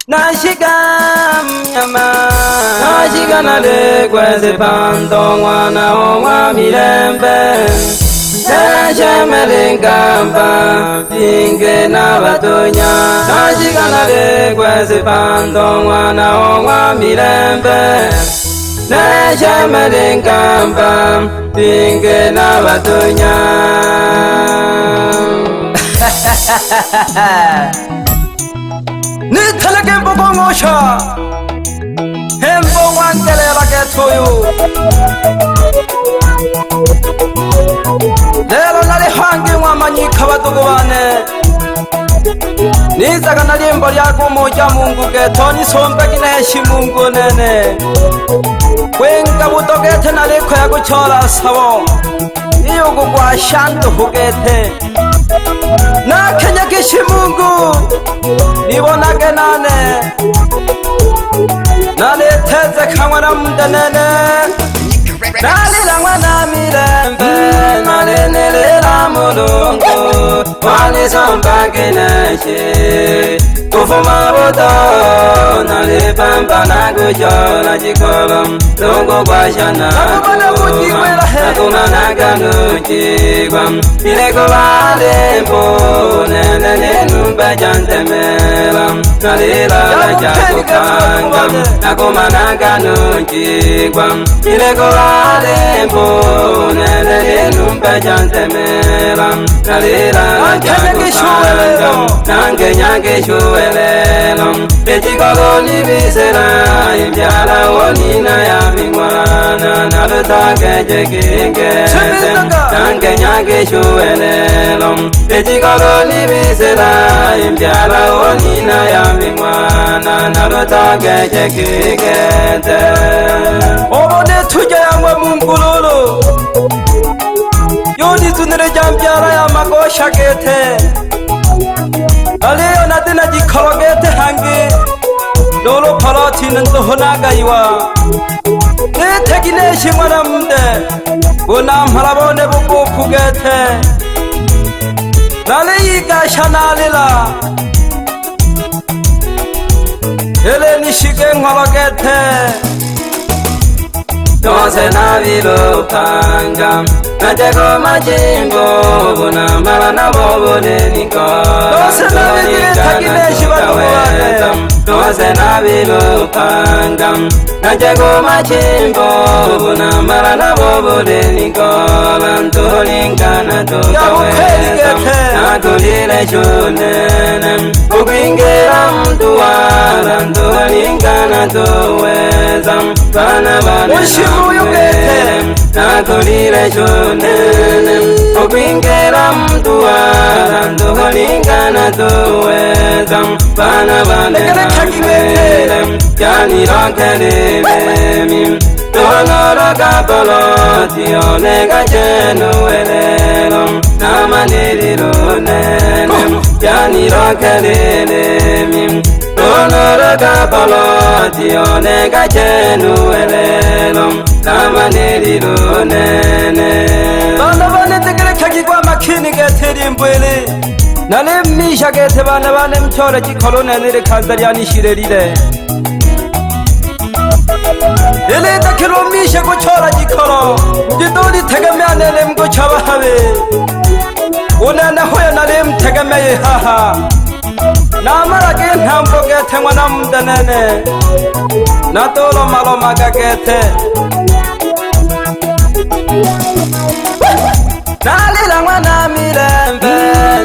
Nashika na de kwezi pando mwana wa milembe Neshe melinkamba Finge na batonya Nashika na de kwezi pando mwana wa milembe Neshe melinkamba Finge na batonya Nithalake mbongosha Mbongwantelela kethuyu Lelo nalihangi mwamanyika batuku bane Nizaga na limbo lyako moja Mungu geto nisombe kineshi Mungu nene Kwenga buto gete naliko ya kuchola sabo Iyo kukwa shandu hugete Na kenya kishi Mungu Nibonage nane Naliteze kangwa na mdenene Nalila mwana milembe Nalinilila mulungu Walisomba kineshi Kufuma buto Nalipamba na kujola jikolom Lungu kwa shana Nakuma ganuchigwam Ile kubale mpo Nene numba jantemelam Nalila la jakupangam Nakuma ganuchigwam Ile kubale mpo Nene numba jantemelam Nalila la jakupangam Nange nyage shuelelom Echikolo bisera Imbyala wonina ya mingwana Nalutake jekingete Nange nyage shuelelom Echikolo bisera Imbyala wonina ya mingwana Nalutake jekingete Obone tuja yangwa mungululu Yoni tunire jambyala ya magosha gete Aliyo natina jikolo gete hangi Lolo palati nanto honaga iwa Nete gineshi mwana mde Unam halabone buku pugete Nali iga shanalila Ele nishige ngolo gete Dose na vilo pangam Najego majimbo Bunambala na bobo deniko Dose na vile takineshi watuwane Dose na vilo pangam Najego majimbo Bunambala na bobo deniko Lantolinkana tukaweza Nakulile shunene Ukwingira mtuwa Lantolinkana tuweza Bana bana na Nakulile shunene Ukwingira mtuwa Lantolinkana tuweza Bana bana Yani rokelele Tonoro kapolo Tiyonega jenu elelo Namaniriro nene Yani rokelele Tonoro kapolo Tiyonega jenu elelo Namaniriro nene Bana bana tekele kakigwa makini geteri mbwele Nale misha gete bana bana mchore jikolo nenere kanzari anishirerire Ele takelo mishe kuchora jikolo Jidodi tegame anele mgo chabahawe Unana hoya nalem tegame haha Namara gen hampo gete mwana mdanene Natolo malo maga gete Nalila mwana milembe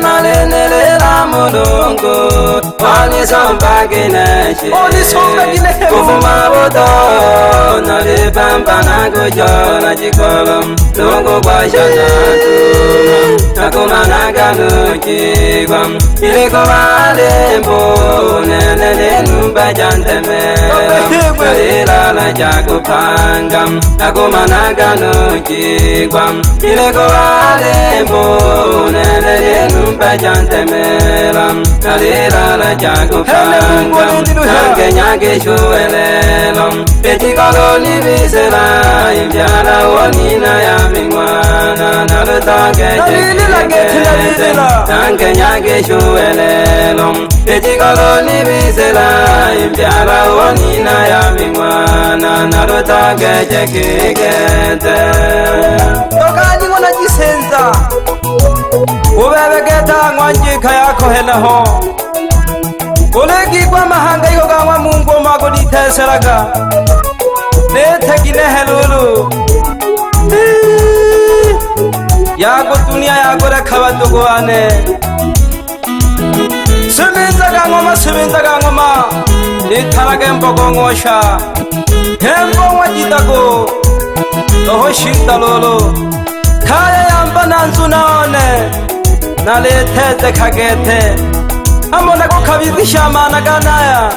Nalinilila mulungu Wanisomba gineshi Kufuma buto Nalipamba na kujola jikolom Lungu kwa shana tuma Nakuma na ganuchigwam Ile kubale mpo Nene numba jantemelam Nalila la jakupangam Nakuma na ganuchigwam Ile kubale mpo Nene numba jantemelam Nalila la jakupangam Nange nyage shuelelom Echikolo bisera Imbyala wonina ya mingwana Nalutake jekingete Nange nyage shuelelom Echikolo bisera mbyara wonina ya mimwana narutagejekigete tokanyi ngona jisenza ubebegeta ngwanjika yakohelaho ulegigwa mahanga yogangwa mungu mago diteseraga neteginehelulu yago dunia yago rekhabadugoane suminzaga ngoma nitarage mbogongosha hembongwa jitago toho shindalolo kaya yamba nanzu naone naleteze kagete amona ko kabizisha mana ganaya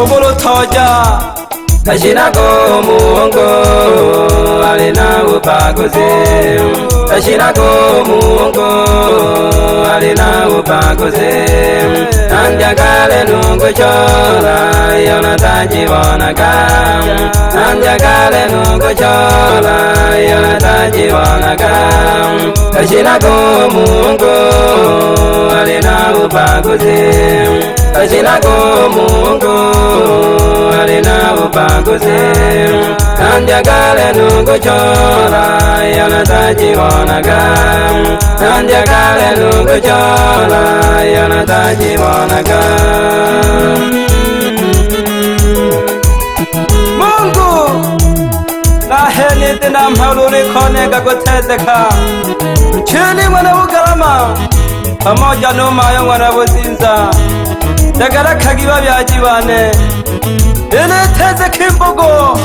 ogolo toja Tashinago mungo alina upagoze Tashinago mungo alina upagoze Nandiagale nungu chola yona tajiwanaga Nandiagale nungu chola yona tajiwanaga Tashinago mungo alina upagoze Tashinago mungo alina upagoze Nandiagale nungu chola yona tajiwanaga Nandiagale nungu chola yona tajiwanaga Mungu naheni tina mhauluni kone gagotezeka Chini mwana ugalama pamoja numayo mwana buzinza Dagara kagiba byajibane Eleteze kimbogo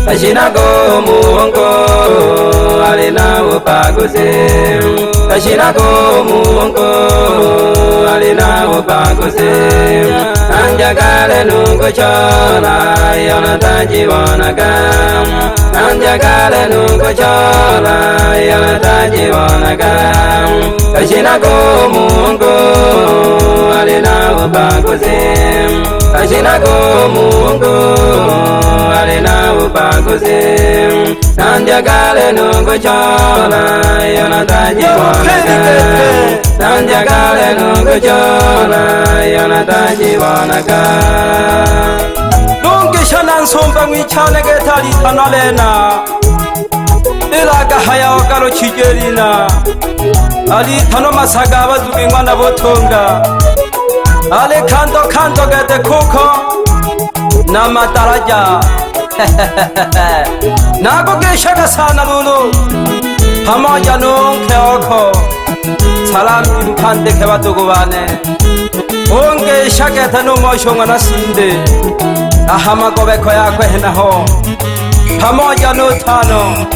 Tashinago mungo alina upagoze Tashinago mungo alina upagoze Nandiagale nungu chola yona tajiwanaga Nandiagale nungu chola yona tajiwanaga Tashinago mungo alina upagoze Tashinago mungo alina upagoze Nandiagale nungu chola yona tajiwanaga Nandiagale nungu chola yona tajiwanaga Nungisha nansomba mwichane getali tanalena Ilaga haya wakalo chigerina Ali tano masaga abazuki ngwana botonga Ale kando gete kuko na mataraja Nago geshaga sana lulu pamoja nunke oko Salam impande kebaduguwane Unge shageta numoshonga na sinde Ahama gobeko yakwe henaho pamoja nutano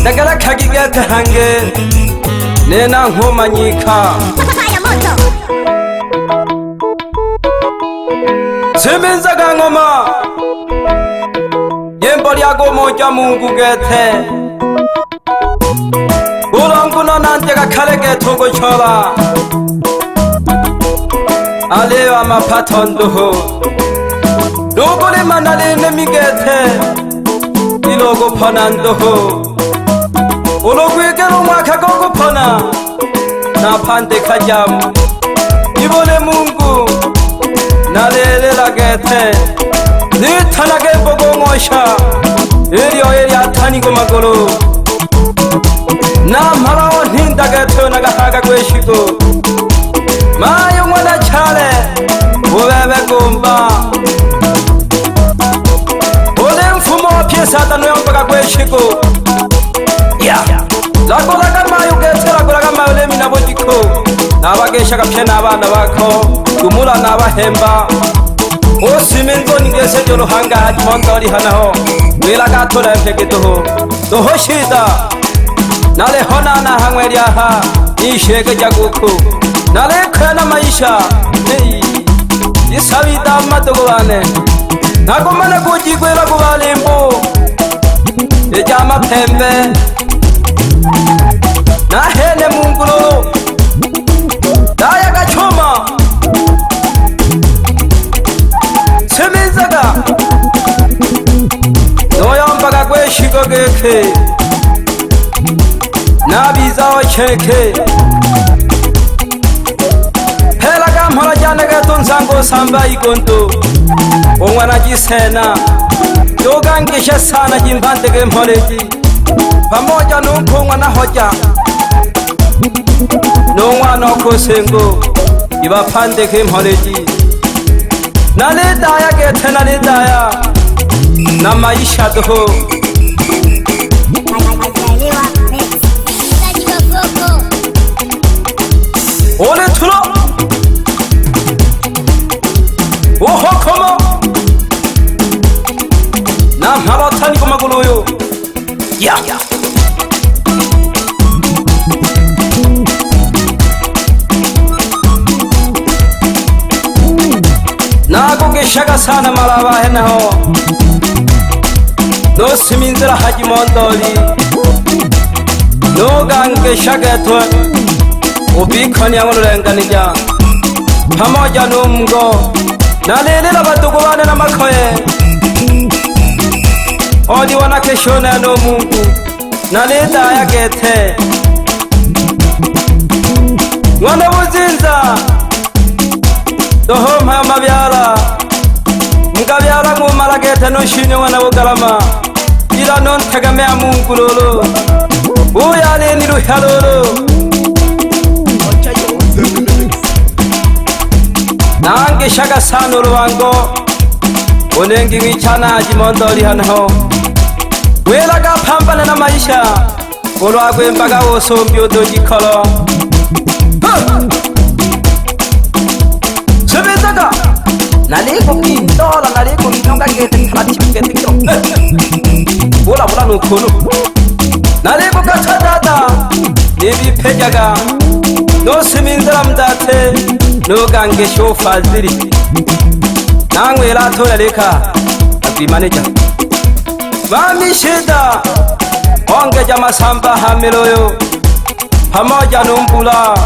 Dagala kagigete hange Nena ngoma nyika Siminzaga ngoma Yembo lyago moja mungu gete Ulanguno nantega kale getungo chola Alewa mapatonduhu Nuguli manalini migete Ilogo pananduhu Ulogwigelu mwaka gogo pana Na pande kajamu Ibole mungu Nalelela gete Nitanage bogongosha Eri atanigo magolo Na marawa ninda gete nagahaga gweshiko Mayo mwana chale Ubebe gumba Ule mfumo wa piesa tanu yambaga gweshiko Lago laga mayo gete lago laga mayo lemi na bojiko Nabagesha kapche n'abana bako Gumula n'abahemba Osimenzo nigese joro hanga hajimonga oli hanaho Wilaga tola mpegedoho Doho shida Nale hona na hangweli aha Nishege jaguku Nale kwena maisha Isabida madogowane Nagomana kujigwela kubalimbo Ejama pembe Nahene mungulo Daya gachoma Siminzaga Noyambaga gweshigo geke Nabiza ocheke Helaga mhola jane getunza sango samba igondo omwana jisena yogangisha sana jimpande gemholeji pamoja nunkongwa na hoja nomwana okosengo ibapande gemholeji naledaya gete naledaya na maisha doho ole tulo oho komo na marotani komaguluyo ya nakugishaga sana malabahe naho nosiminzira haji mondoli nogangishagetwe ubikoni yangururenganija pamoja numgo nalilila badugu bane na makoye odi wanakeshona no Mungu nalidaya gete mwana buzinza doho mpa mabyala ngabyala ngumala gete noshine mwana bugalama ila nontegame ya Mungu lolo uyale ni ruhalolo nange shaga sana urubango unengi wichana jimondoli hano wela gapambana na maisha ulwagwe mbaga wosombi udojikolo subizaga naliko kindola naliko kinonga gete kalachimgete kiro ula ula nukunu naliko kachadada nibipejaga nosiminzira mdate nugange shofaziri nangwe latola leka abimaneja mami shida ongeja masamba hamiloyo pamoja numbula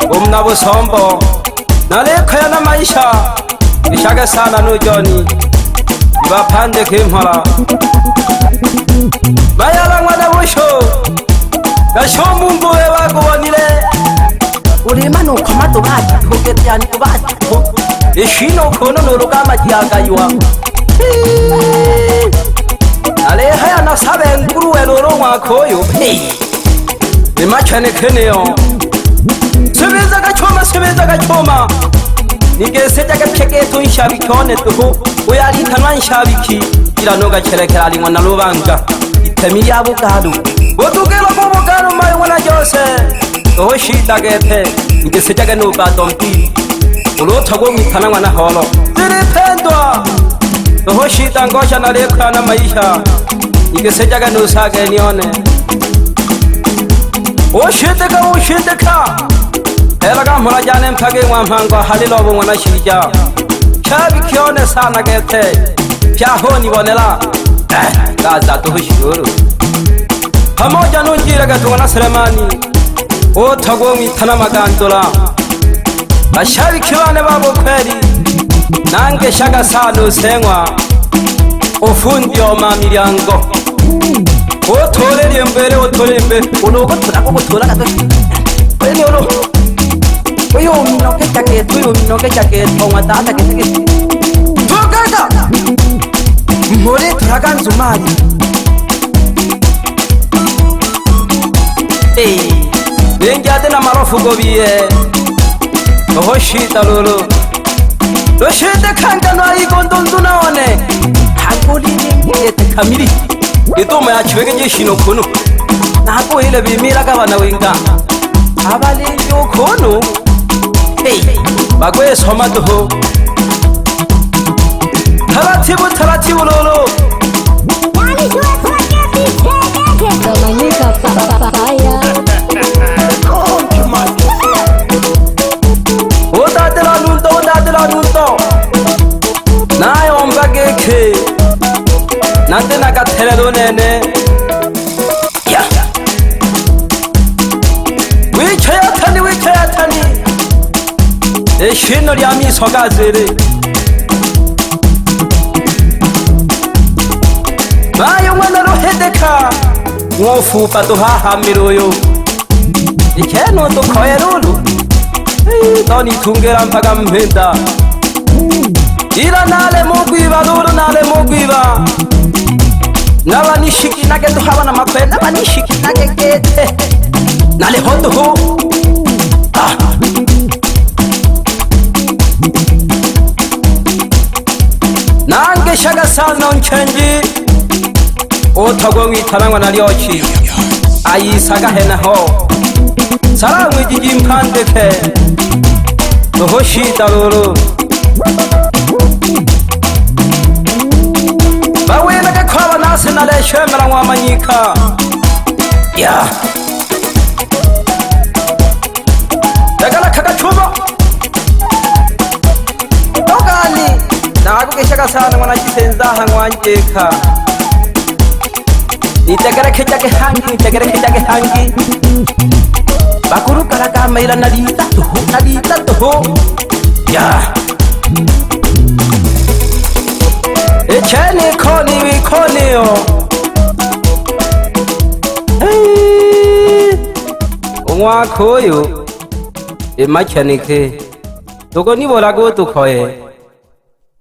umnabo sombo naleka ya na maisha ishaga sana nujoni ibapande kimhola bayala ngwana busho gashomumbu webagubonile ulima nuko madubaji kugete yani kubaji ishino kono nurugama jiyagaywa aleha ya nasabe nguruwe loro mwakoyo imachane keneyo subiza gachoma nigeseja gapegeto inshabikone tuho uyalitanwa inshabiki ila noga cherekera limwa na lubanga itemiri abugadu bodugelo mu bugaro mayo mwana jose oho shida gete nigeseja gano badompi ulota go mitana mwana holo diripendwa oho shida ngosha na lekha na maisha nigeseja gano sage nione oshiteka elaga mura jane mpage mwampango halilo bo mwana shija chabi kione sana gete pyahoni bonela gaza to hishuru pamoja nunjira gatungana Selemani otago mitana magandola bashabi kibane babo kweli nange shaga sano sengwa ofundi oma miryango otolele mbere unogo turako gutura gato kweli ono uyu minoke chake tongwa tata kete tugaga muri turaganza umari benjade na marofu gobiye oho shita lolo shite kanga no igondo nzunone hagoli ngete kamiri itoma ya chwege jishino kuno nako ile bimira kabana wenga abali yokono bagwe soma doho taratibu lolo yani shwe kwa Dominica papaya odadela nunto nayo mbageke nande nagaterero nene ya wicayatani eshino lya misogazere bayo mwana rohedeka mwofupa duhahamiroyo ikeno dukoye lulu noni tungera mpaga mpenda ila nale mugwiba lulu nale mugwiba nabanishiki nage duhaba na makwe nabanishiki nage gete nale hoduhu nange shagasano nchenji otagwa witarangwa na lyochi ayisaga henaho saramwe jiji mpandeke tohoshida lulu bawena kwaba nase nale shemera mwamanyika ya dagala kagachuba dogani nagugeshaga sana mwana kisenza hangwanjeka nitegerekeje hangi bakuru karaga maila nalita toho ya echene koni wikoneo umwakoyo emachanike toko nibola go tukoye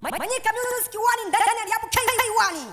Manyika music wani ndani ya Kaiwani.